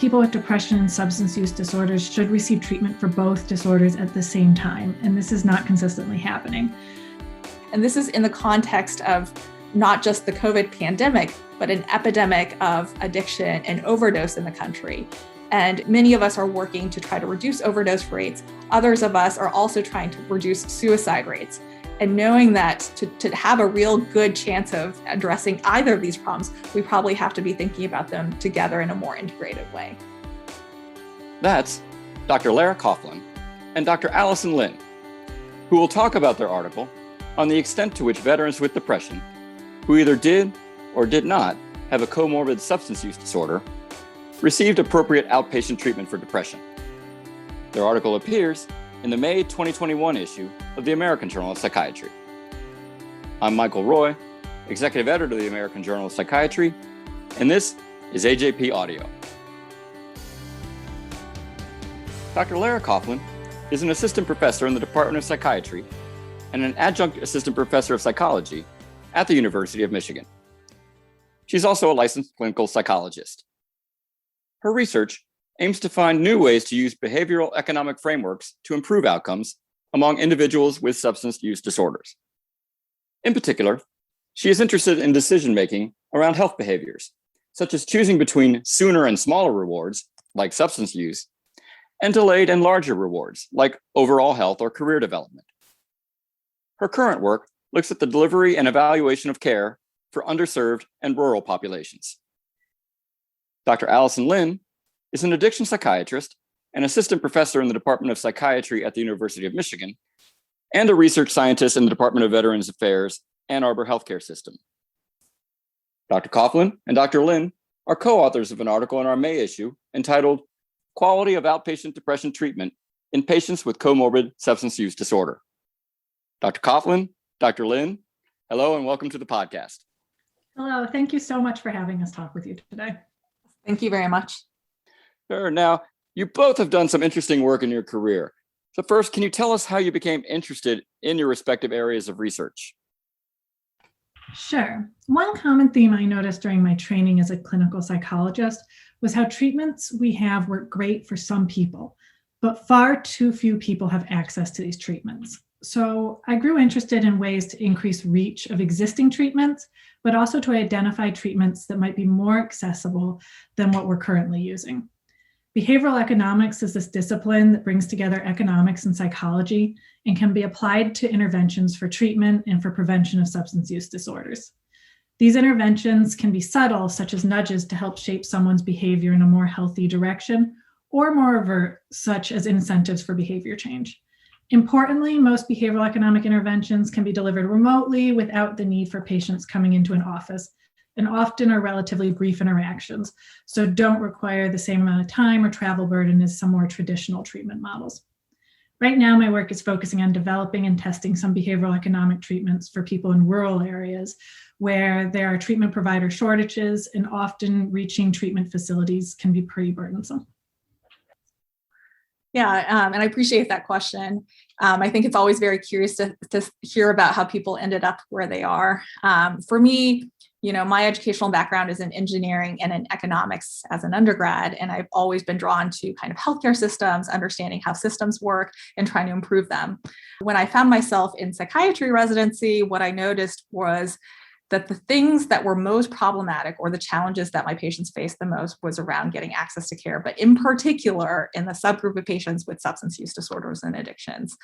people with depression and substance use disorders should receive treatment for both disorders at the same time, and this is not consistently happening. And this is in the context of not just the COVID pandemic, but an epidemic of addiction and overdose in the country. And many of us are working to try to reduce overdose rates. Others of us are also trying to reduce suicide rates. And knowing that to have a real good chance of addressing either of these problems, we probably have to be thinking about them together in a more integrated way. That's Dr. Lara Coughlin and Dr. Allison Lin, who will talk about their article on the extent to which veterans with depression, who either did or did not have a comorbid substance use disorder, received appropriate outpatient treatment for depression. Their article appears in the May 2021 issue of the American Journal of Psychiatry. I'm Michael Roy, Executive Editor of the American Journal of Psychiatry, and this is AJP Audio. Dr. Lara Coughlin is an assistant professor in the Department of Psychiatry and an adjunct assistant professor of psychology at the University of Michigan. She's also a licensed clinical psychologist. Her research aims to find new ways to use behavioral economic frameworks to improve outcomes among individuals with substance use disorders. In particular, she is interested in decision-making around health behaviors, such as choosing between sooner and smaller rewards, like substance use, and delayed and larger rewards, like overall health or career development. Her current work looks at the delivery and evaluation of care for underserved and rural populations. Dr. Allison Lin is an addiction psychiatrist and assistant professor in the Department of Psychiatry at the University of Michigan, and a research scientist in the Department of Veterans Affairs and Arbor healthcare system. Dr. Coughlin and Dr. Lin are co-authors of an article in our May issue entitled Quality of Outpatient Depression Treatment in Patients with Comorbid Substance Use Disorder. Dr. Coughlin, Dr. Lin, hello and welcome to the podcast. Hello, thank you so much for having us talk with you today. Thank you very much. Sure. Now, you both have done some interesting work in your career. So first, can you tell us how you became interested in your respective areas of research? Sure. One common theme I noticed during my training as a clinical psychologist was how treatments we have work great for some people, but far too few people have access to these treatments. So I grew interested in ways to increase reach of existing treatments, but also to identify treatments that might be more accessible than what we're currently using. Behavioral economics is this discipline that brings together economics and psychology and can be applied to interventions for treatment and for prevention of substance use disorders. These interventions can be subtle, such as nudges to help shape someone's behavior in a more healthy direction, or more overt, such as incentives for behavior change. Importantly, most behavioral economic interventions can be delivered remotely without the need for patients coming into an office, and often are relatively brief interactions, so don't require the same amount of time or travel burden as some more traditional treatment models. Right now, my work is focusing on developing and testing some behavioral economic treatments for people in rural areas where there are treatment provider shortages, and often reaching treatment facilities can be pretty burdensome. Yeah, and I appreciate that question. I think it's always very curious to hear about how people ended up where they are. For me, my educational background is in engineering and in economics as an undergrad, and I've always been drawn to kind of healthcare systems, understanding how systems work and trying to improve them. When I found myself in psychiatry residency, what I noticed was that the things that were most problematic, or the challenges that my patients faced the most, was around getting access to care, but in particular in the subgroup of patients with substance use disorders and addictions.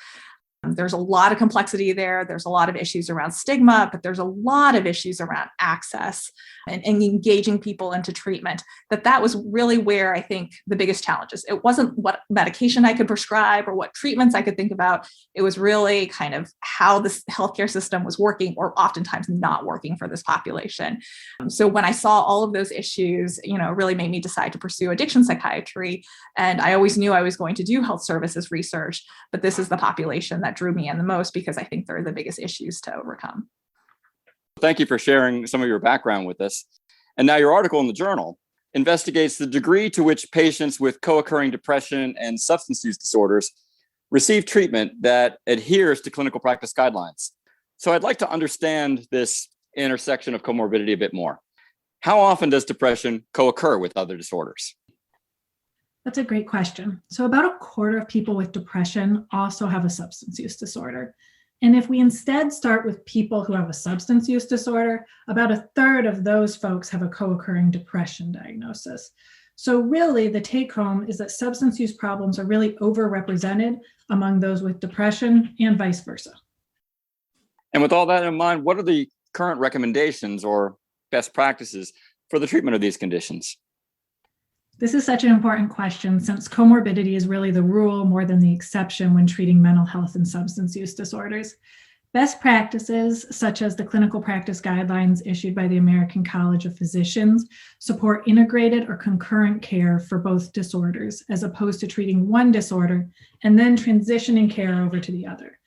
There's a lot of complexity there. There's a lot of issues around stigma, but there's a lot of issues around access and engaging people into treatment. That was really where I think the biggest challenges. It wasn't what medication I could prescribe or what treatments I could think about. It was really kind of how this healthcare system was working, or oftentimes not working for this population. So when I saw all of those issues, it really made me decide to pursue addiction psychiatry. And I always knew I was going to do health services research, but this is the population that drew me in the most because I think they're the biggest issues to overcome. Thank you for sharing some of your background with us. And now your article in the journal investigates the degree to which patients with co-occurring depression and substance use disorders receive treatment that adheres to clinical practice guidelines. So I'd like to understand this intersection of comorbidity a bit more. How often does depression co-occur with other disorders? That's a great question. So about a quarter of people with depression also have a substance use disorder. And if we instead start with people who have a substance use disorder, about a third of those folks have a co-occurring depression diagnosis. So really, the take home is that substance use problems are really overrepresented among those with depression and vice versa. And with all that in mind, what are the current recommendations or best practices for the treatment of these conditions? This is such an important question since comorbidity is really the rule more than the exception when treating mental health and substance use disorders. Best practices, such as the clinical practice guidelines issued by the American College of Physicians, support integrated or concurrent care for both disorders, as opposed to treating one disorder and then transitioning care over to the other.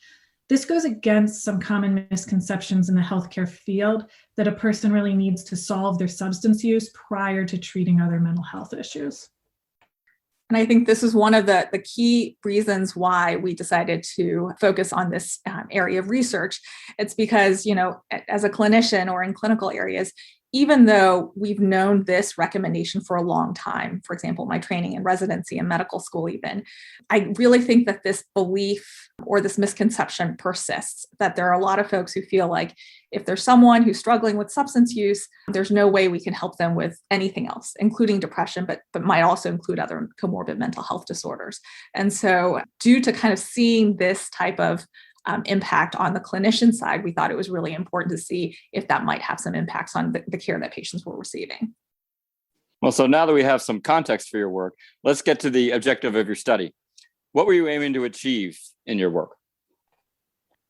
This goes against some common misconceptions in the healthcare field that a person really needs to solve their substance use prior to treating other mental health issues. And I think this is one of the key reasons why we decided to focus on this area of research. It's because, as a clinician or in clinical areas, even though we've known this recommendation for a long time, for example, my training in residency and medical school even, I really think that this belief or this misconception persists, that there are a lot of folks who feel like if there's someone who's struggling with substance use, there's no way we can help them with anything else, including depression, but might also include other comorbid mental health disorders. And so due to kind of seeing this type of impact on the clinician side, we thought it was really important to see if that might have some impacts on the care that patients were receiving. Well, so now that we have some context for your work, let's get to the objective of your study. What were you aiming to achieve in your work?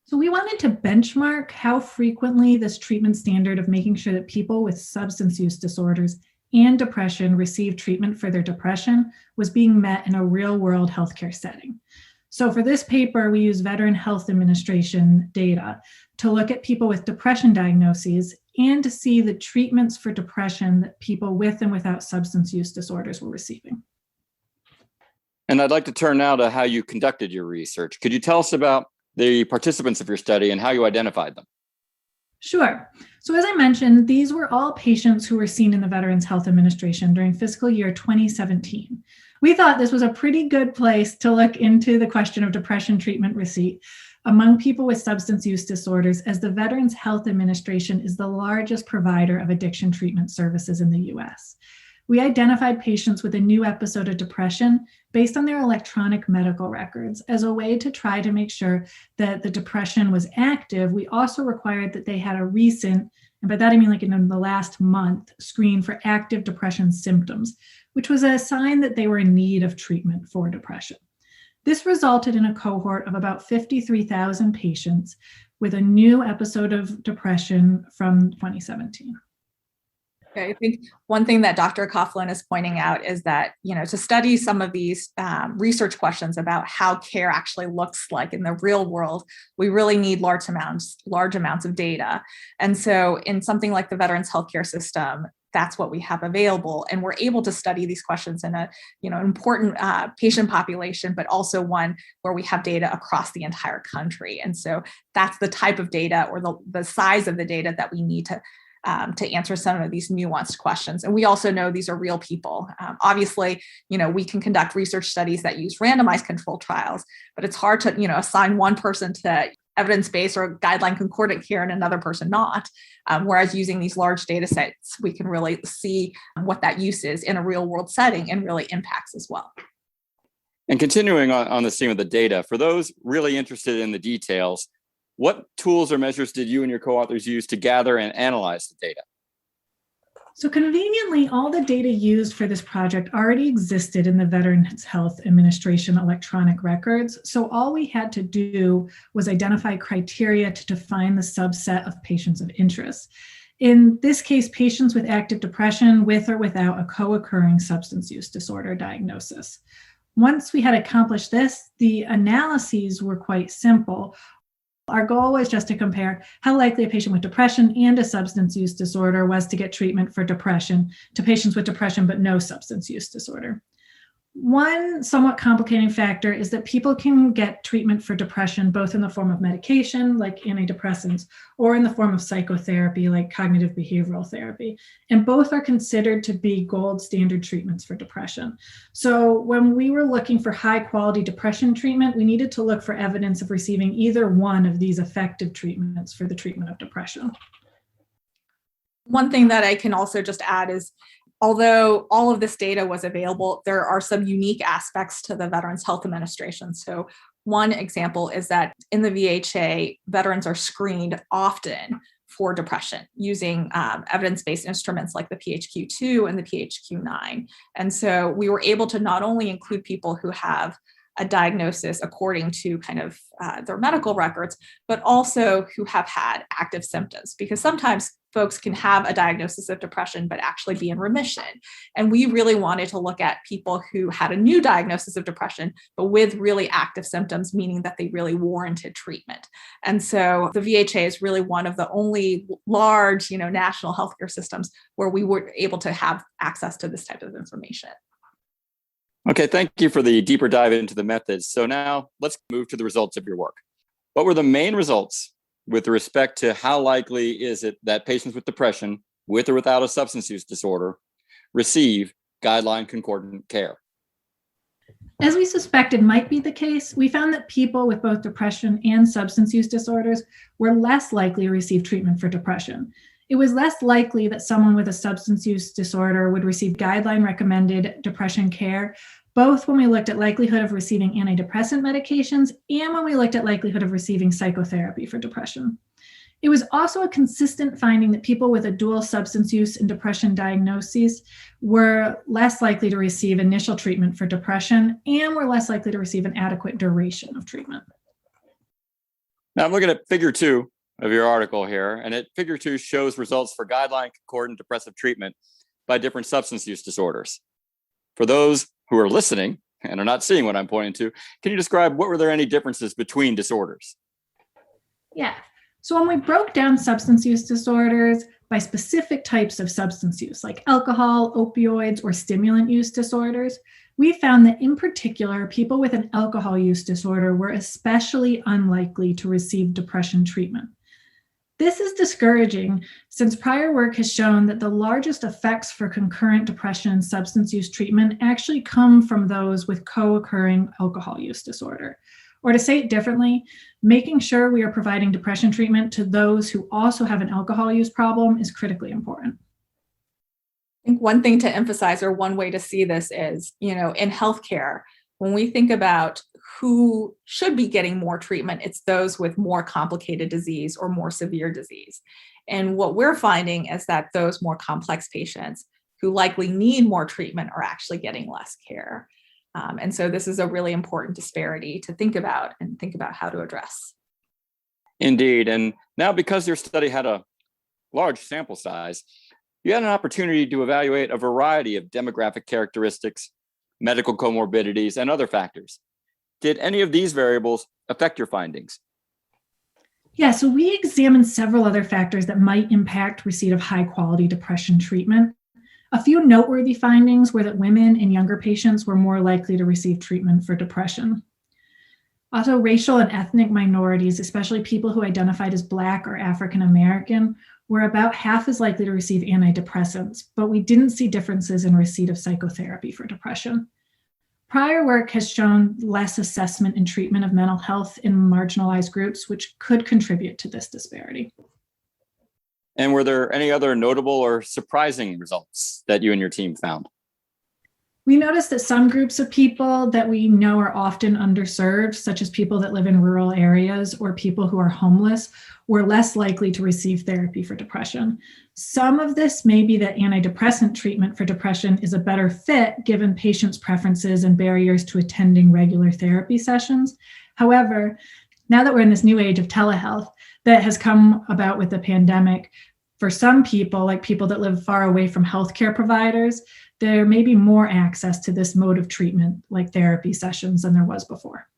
So we wanted to benchmark how frequently this treatment standard of making sure that people with substance use disorders and depression receive treatment for their depression was being met in a real-world healthcare setting. So for this paper, we use Veteran Health Administration data to look at people with depression diagnoses and to see the treatments for depression that people with and without substance use disorders were receiving. And I'd like to turn now to how you conducted your research. Could you tell us about the participants of your study and how you identified them? Sure. So as I mentioned, these were all patients who were seen in the Veterans Health Administration during fiscal year 2017. We thought this was a pretty good place to look into the question of depression treatment receipt among people with substance use disorders, as the Veterans Health Administration is the largest provider of addiction treatment services in the US. We identified patients with a new episode of depression based on their electronic medical records. As a way to try to make sure that the depression was active, we also required that they had a recent, and by that I mean like in the last month, screen for active depression symptoms, which was a sign that they were in need of treatment for depression. This resulted in a cohort of about 53,000 patients with a new episode of depression from 2017. I think one thing that Dr. Coughlin is pointing out is that, to study some of these research questions about how care actually looks like in the real world, we really need large amounts of data. And so in something like the Veterans Healthcare System, that's what we have available. And we're able to study these questions in a, important patient population, but also one where we have data across the entire country. And so that's the type of data or the size of the data that we need to answer some of these nuanced questions. And we also know these are real people. Obviously, we can conduct research studies that use randomized control trials, but it's hard to, assign one person to evidence-based or guideline-concordant care and another person not. Whereas using these large data sets, we can really see what that use is in a real-world setting and really impacts as well. And continuing on the theme of the data, for those really interested in the details, what tools or measures did you and your co-authors use to gather and analyze the data? So conveniently, all the data used for this project already existed in the Veterans Health Administration electronic records. So all we had to do was identify criteria to define the subset of patients of interest. In this case, patients with active depression with or without a co-occurring substance use disorder diagnosis. Once we had accomplished this, the analyses were quite simple. Our goal was just to compare how likely a patient with depression and a substance use disorder was to get treatment for depression to patients with depression but no substance use disorder. One somewhat complicating factor is that people can get treatment for depression both in the form of medication, like antidepressants, or in the form of psychotherapy, like cognitive behavioral therapy. And both are considered to be gold standard treatments for depression. So when we were looking for high quality depression treatment, we needed to look for evidence of receiving either one of these effective treatments for the treatment of depression. One thing that I can also just add is, although all of this data was available, there are some unique aspects to the Veterans Health Administration. So one example is that in the VHA, veterans are screened often for depression using evidence-based instruments like the PHQ-2 and the PHQ-9. And so we were able to not only include people who have a diagnosis according to kind of their medical records, but also who have had active symptoms, because sometimes folks can have a diagnosis of depression, but actually be in remission. And we really wanted to look at people who had a new diagnosis of depression, but with really active symptoms, meaning that they really warranted treatment. And so the VHA is really one of the only large, national healthcare systems where we were able to have access to this type of information. Okay, thank you for the deeper dive into the methods. So now let's move to the results of your work. What were the main results with respect to how likely is it that patients with depression, with or without a substance use disorder, receive guideline-concordant care? As we suspected might be the case, we found that people with both depression and substance use disorders were less likely to receive treatment for depression. It was less likely that someone with a substance use disorder would receive guideline-recommended depression care, both when we looked at likelihood of receiving antidepressant medications and when we looked at likelihood of receiving psychotherapy for depression. It was also a consistent finding that people with a dual substance use and depression diagnoses were less likely to receive initial treatment for depression and were less likely to receive an adequate duration of treatment. Now I'm looking at figure 2 of your article here, and figure 2 shows results for guideline-concordant depressive treatment by different substance use disorders. For those who are listening and are not seeing what I'm pointing to, can you describe what were there any differences between disorders? Yeah. So when we broke down substance use disorders by specific types of substance use, like alcohol, opioids, or stimulant use disorders, we found that in particular, people with an alcohol use disorder were especially unlikely to receive depression treatment. This is discouraging since prior work has shown that the largest effects for concurrent depression and substance use treatment actually come from those with co-occurring alcohol use disorder. Or to say it differently, making sure we are providing depression treatment to those who also have an alcohol use problem is critically important. I think one thing to emphasize, or one way to see this is, in healthcare, when we think about who should be getting more treatment, it's those with more complicated disease or more severe disease. And what we're finding is that those more complex patients who likely need more treatment are actually getting less care. And so this is a really important disparity to think about and think about how to address. Indeed. And now, because your study had a large sample size, you had an opportunity to evaluate a variety of demographic characteristics, medical comorbidities, and other factors. Did any of these variables affect your findings? Yeah, so we examined several other factors that might impact receipt of high-quality depression treatment. A few noteworthy findings were that women and younger patients were more likely to receive treatment for depression. Also, racial and ethnic minorities, especially people who identified as Black or African American, were about half as likely to receive antidepressants, but we didn't see differences in receipt of psychotherapy for depression. Prior work has shown less assessment and treatment of mental health in marginalized groups, which could contribute to this disparity. And were there any other notable or surprising results that you and your team found? We noticed that some groups of people that we know are often underserved, such as people that live in rural areas or people who are homeless, were less likely to receive therapy for depression. Some of this may be that antidepressant treatment for depression is a better fit given patients' preferences and barriers to attending regular therapy sessions. However, now that we're in this new age of telehealth that has come about with the pandemic, for some people, like people that live far away from healthcare providers, there may be more access to this mode of treatment, like therapy sessions, than there was before.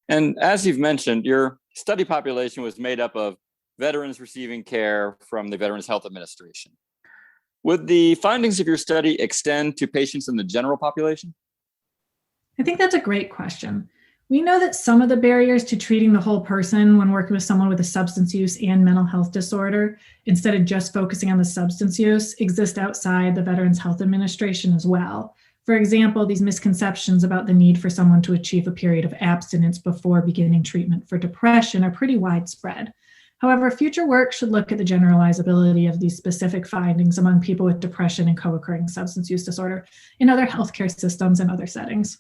And as you've mentioned, your study population was made up of veterans receiving care from the Veterans Health Administration. Would the findings of your study extend to patients in the general population? I think that's a great question. We know that some of the barriers to treating the whole person when working with someone with a substance use and mental health disorder, instead of just focusing on the substance use, exist outside the Veterans Health Administration as well. For example, these misconceptions about the need for someone to achieve a period of abstinence before beginning treatment for depression are pretty widespread. However, future work should look at the generalizability of these specific findings among people with depression and co-occurring substance use disorder in other healthcare systems and other settings.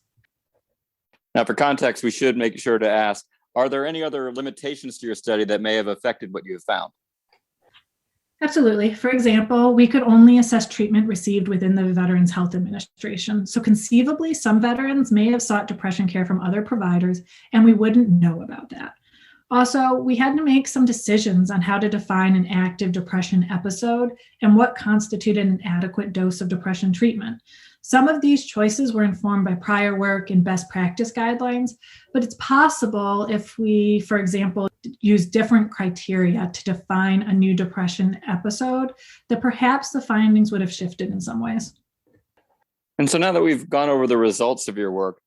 Now, for context, we should make sure to ask, are there any other limitations to your study that may have affected what you have found? Absolutely. For example, we could only assess treatment received within the Veterans Health Administration. So conceivably, some veterans may have sought depression care from other providers, and we wouldn't know about that. Also, we had to make some decisions on how to define an active depression episode and what constituted an adequate dose of depression treatment. Some of these choices were informed by prior work and best practice guidelines, but it's possible if we, for example, use different criteria to define a new depression episode, that perhaps the findings would have shifted in some ways. And so now that we've gone over the results of your work,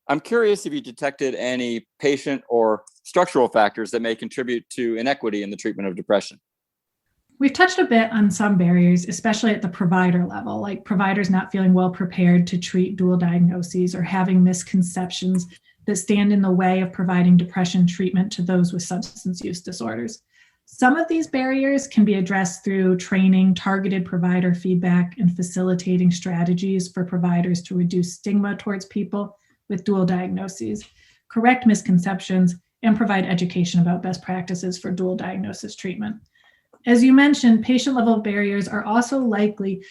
I'm curious if you detected any patient or structural factors that may contribute to inequity in the treatment of depression. We've touched a bit on some barriers, especially at the provider level, like providers not feeling well prepared to treat dual diagnoses or having misconceptions that stand in the way of providing depression treatment to those with substance use disorders. Some of these barriers can be addressed through training, targeted provider feedback, and facilitating strategies for providers to reduce stigma towards people with dual diagnoses, correct misconceptions, and provide education about best practices for dual diagnosis treatment. As you mentioned, patient-level barriers are also likely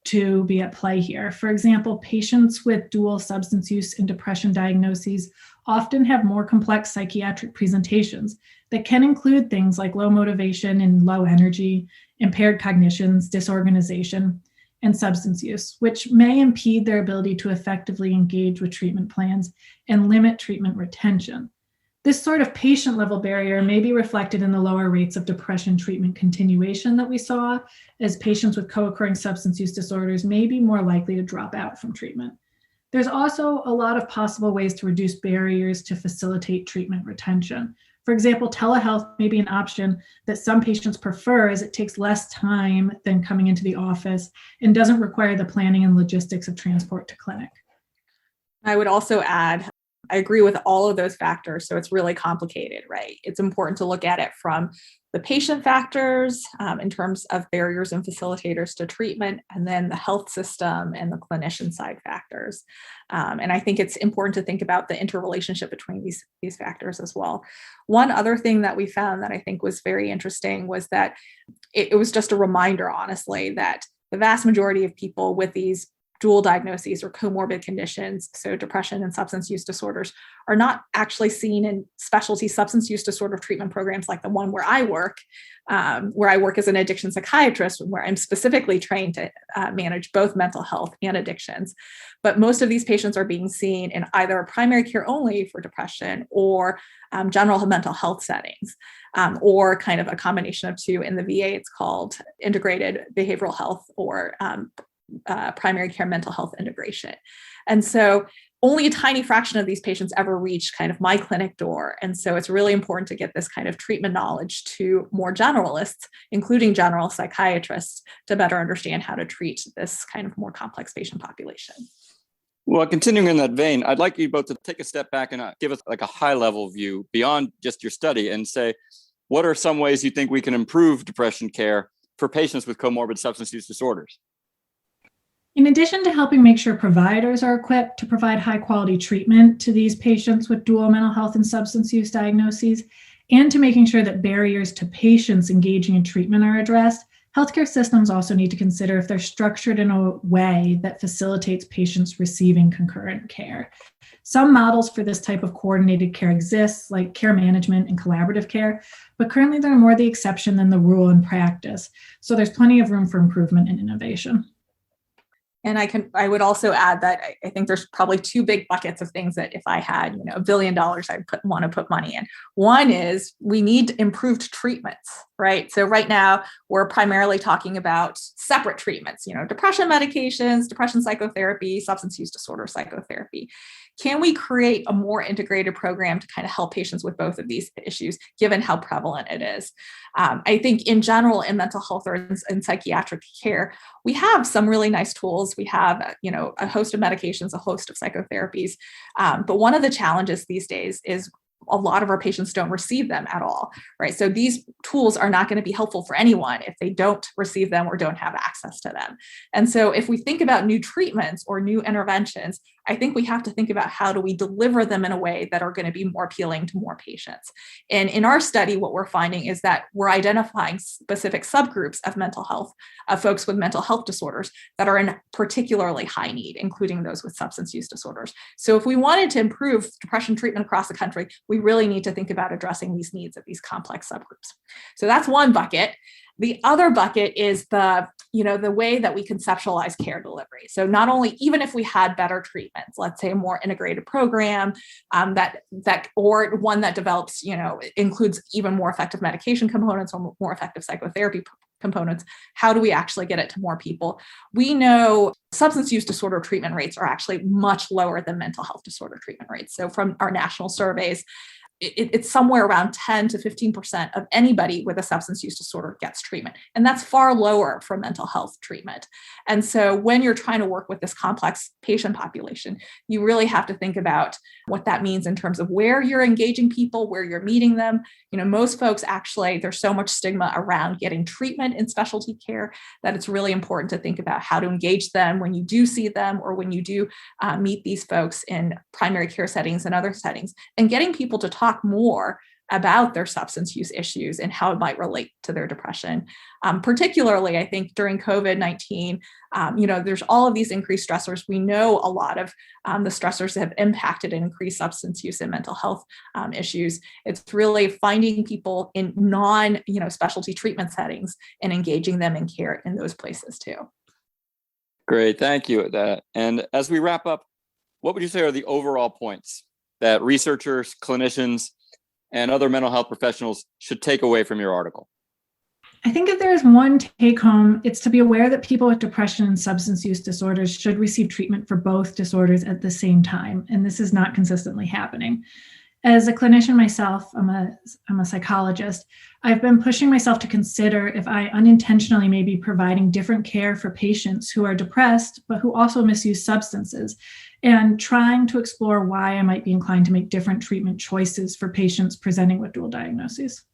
to be at play here. For example, patients with dual substance use and depression diagnoses often have more complex psychiatric presentations that can include things like low motivation and low energy, impaired cognitions, disorganization, and substance use, which may impede their ability to effectively engage with treatment plans and limit treatment retention. This sort of patient-level barrier may be reflected in the lower rates of depression treatment continuation that we saw, as patients with co-occurring substance use disorders may be more likely to drop out from treatment. There's also a lot of possible ways to reduce barriers to facilitate treatment retention. For example, telehealth may be an option that some patients prefer, as it takes less time than coming into the office and doesn't require the planning and logistics of transport to clinic. I would also add, I agree with all of those factors. So it's really complicated, right? It's important to look at it from the patient factors in terms of barriers and facilitators to treatment, and then the health system and the clinician side factors. And I think it's important to think about the interrelationship between these factors as well. One other thing that we found that I think was very interesting was that it was just a reminder, honestly, that the vast majority of people with these dual diagnoses or comorbid conditions, so depression and substance use disorders, are not actually seen in specialty substance use disorder treatment programs like the one where I work as an addiction psychiatrist, where I'm specifically trained to manage both mental health and addictions. But most of these patients are being seen in either primary care only for depression or general mental health settings, or kind of a combination of two. In the VA, it's called integrated behavioral health or primary care mental health integration. And so only a tiny fraction of these patients ever reach kind of my clinic door. And so it's really important to get this kind of treatment knowledge to more generalists, including general psychiatrists, to better understand how to treat this kind of more complex patient population. Well, continuing in that vein, I'd like you both to take a step back and give us like a high-level view beyond just your study and say, what are some ways you think we can improve depression care for patients with comorbid substance use disorders? In addition to helping make sure providers are equipped to provide high-quality treatment to these patients with dual mental health and substance use diagnoses, and to making sure that barriers to patients engaging in treatment are addressed, healthcare systems also need to consider if they're structured in a way that facilitates patients receiving concurrent care. Some models for this type of coordinated care exist, like care management and collaborative care, but currently they're more the exception than the rule in practice. So there's plenty of room for improvement and innovation. And I would also add that I think there's probably two big buckets of things that if I had, $1 billion, I'd want to put money in. One is we need improved treatments, right? So right now we're primarily talking about separate treatments, depression medications, depression psychotherapy, substance use disorder psychotherapy. Can we create a more integrated program to kind of help patients with both of these issues, given how prevalent it is? I think in general, in mental health or in psychiatric care, we have some really nice tools. We have, a host of medications, a host of psychotherapies. But one of the challenges these days is a lot of our patients don't receive them at all, right? So these tools are not going to be helpful for anyone if they don't receive them or don't have access to them. And so if we think about new treatments or new interventions, I think we have to think about how do we deliver them in a way that are going to be more appealing to more patients. And in our study, what we're finding is that we're identifying specific subgroups of mental health, of folks with mental health disorders that are in particularly high need, including those with substance use disorders. So if we wanted to improve depression treatment across the country, we really need to think about addressing these needs of these complex subgroups. So that's one bucket. The other bucket is the way that we conceptualize care delivery. So not only, even if we had better treatments, let's say a more integrated program or one that develops, includes even more effective medication components or more effective psychotherapy components, how do we actually get it to more people? We know substance use disorder treatment rates are actually much lower than mental health disorder treatment rates. So from our national surveys, it's somewhere around 10 to 15% of anybody with a substance use disorder gets treatment. And that's far lower for mental health treatment. And so when you're trying to work with this complex patient population, you really have to think about what that means in terms of where you're engaging people, where you're meeting them. Most folks actually, there's so much stigma around getting treatment in specialty care that it's really important to think about how to engage them when you do see them or when you do meet these folks in primary care settings and other settings, and getting people to talk more about their substance use issues and how it might relate to their depression. Particularly, I think during COVID-19, there's all of these increased stressors. We know a lot of the stressors have impacted and increased substance use and mental health issues. It's really finding people in specialty treatment settings and engaging them in care in those places too. Great, thank you. And as we wrap up, what would you say are the overall points that researchers, clinicians, and other mental health professionals should take away from your article? I think if there is one take home, it's to be aware that people with depression and substance use disorders should receive treatment for both disorders at the same time. And this is not consistently happening. As a clinician myself, I'm a psychologist. I've been pushing myself to consider if I unintentionally may be providing different care for patients who are depressed, but who also misuse substances, and trying to explore why I might be inclined to make different treatment choices for patients presenting with dual diagnoses.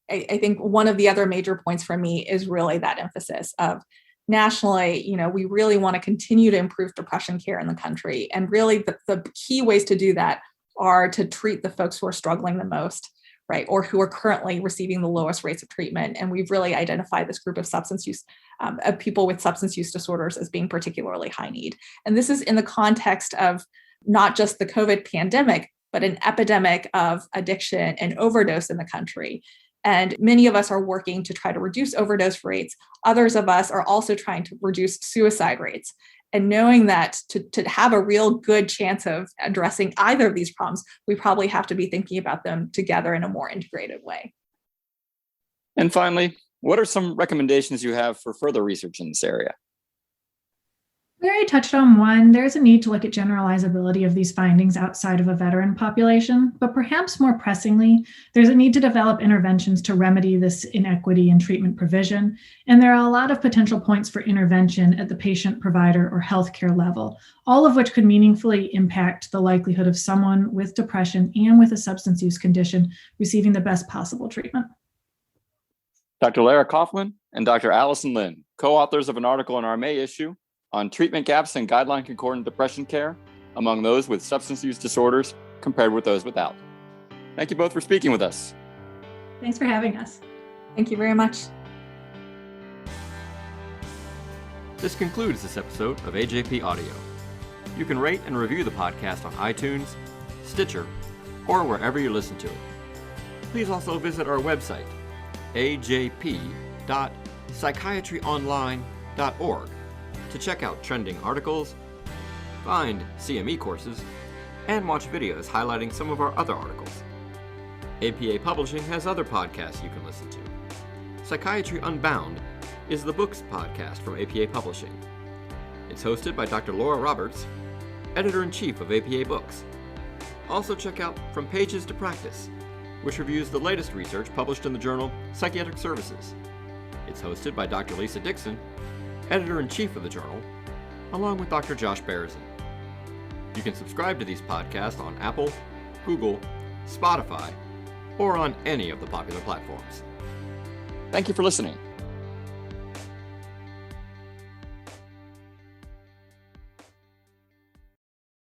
I think one of the other major points for me is really that emphasis of nationally, we really want to continue to improve depression care in the country. And really the key ways to do that are to treat the folks who are struggling the most, right? Or who are currently receiving the lowest rates of treatment. And we've really identified this group of substance use, of people with substance use disorders as being particularly high need. And this is in the context of not just the COVID pandemic, but an epidemic of addiction and overdose in the country. And many of us are working to try to reduce overdose rates. Others of us are also trying to reduce suicide rates. And knowing that to have a real good chance of addressing either of these problems, we probably have to be thinking about them together in a more integrated way. And finally, what are some recommendations you have for further research in this area? We already touched on one. There's a need to look at generalizability of these findings outside of a veteran population, but perhaps more pressingly, there's a need to develop interventions to remedy this inequity in treatment provision. And there are a lot of potential points for intervention at the patient, provider, or healthcare level, all of which could meaningfully impact the likelihood of someone with depression and with a substance use condition receiving the best possible treatment. Dr. Lara Kaufman and Dr. Allison Lin, co-authors of an article in our May issue on treatment gaps in guideline-concordant depression care among those with substance use disorders compared with those without. Thank you both for speaking with us. Thanks for having us. Thank you very much. This concludes this episode of AJP Audio. You can rate and review the podcast on iTunes, Stitcher, or wherever you listen to it. Please also visit our website, ajp.psychiatryonline.org, to check out trending articles, find CME courses, and watch videos highlighting some of our other articles. APA Publishing has other podcasts you can listen to. Psychiatry Unbound is the books podcast from APA Publishing. It's hosted by Dr. Laura Roberts editor-in-chief of APA Books. Also check out From Pages to Practice, which reviews the latest research published in the journal Psychiatric Services. It's hosted by Dr. Lisa Dixon, editor-in-chief of the journal, along with Dr. Josh Beresin. You can subscribe to these podcasts on Apple, Google, Spotify, or on any of the popular platforms. Thank you for listening.